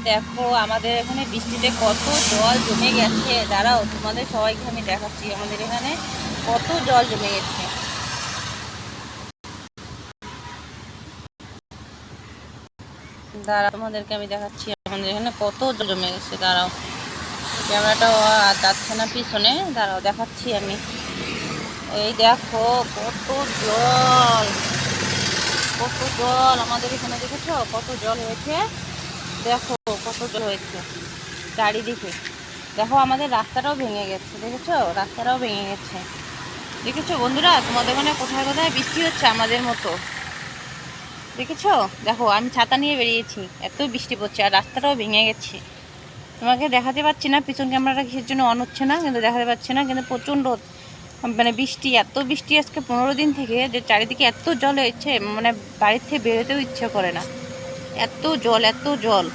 দেখো আমাদের এখানে বৃষ্টিতে কত জল জমে গেছে। দাঁড়াও তোমাদের সবাইকে আমি দেখাচ্ছি আমাদের এখানে কত জল জমে গেছে। দাঁড়াও তোমাদেরকে আমি দেখাচ্ছি আমাদের এখানে কত জল জমে গেছে। দাঁড়াও, ক্যামেরাটা যাচ্ছে না পিছনে, দাঁড়াও দেখাচ্ছি আমি। এই দেখো কত জল, কত জল আমাদের এখানে, দেখেছো কত জল হয়েছে। দেখো কত জল হয়েছে চারিদিকে। দেখো আমাদের রাস্তাটাও ভেঙে গেছে, দেখেছো রাস্তাটাও ভেঙে গেছে। দেখেছো বন্ধুরা, তোমাদের ওখানে কোথায় কোথায় বৃষ্টি হচ্ছে আমাদের মতো, দেখেছো? দেখো আমি ছাতা নিয়ে বেরিয়েছি, এত বৃষ্টি পড়ছে আর রাস্তাটাও ভেঙে গেছে। তোমাকে দেখাতে পাচ্ছি না, পিছন ক্যামেরাটা কিসের জন্য অন হচ্ছে না, কিন্তু দেখাতে পাচ্ছি না। কিন্তু প্রচণ্ড মানে বৃষ্টি, এত বৃষ্টি আজকে 15 দিন থেকে, যে চারিদিকে এত জল হয়েছে মানে বাড়ির থেকে বেরোতেও ইচ্ছে করে না, এত জল এত জল।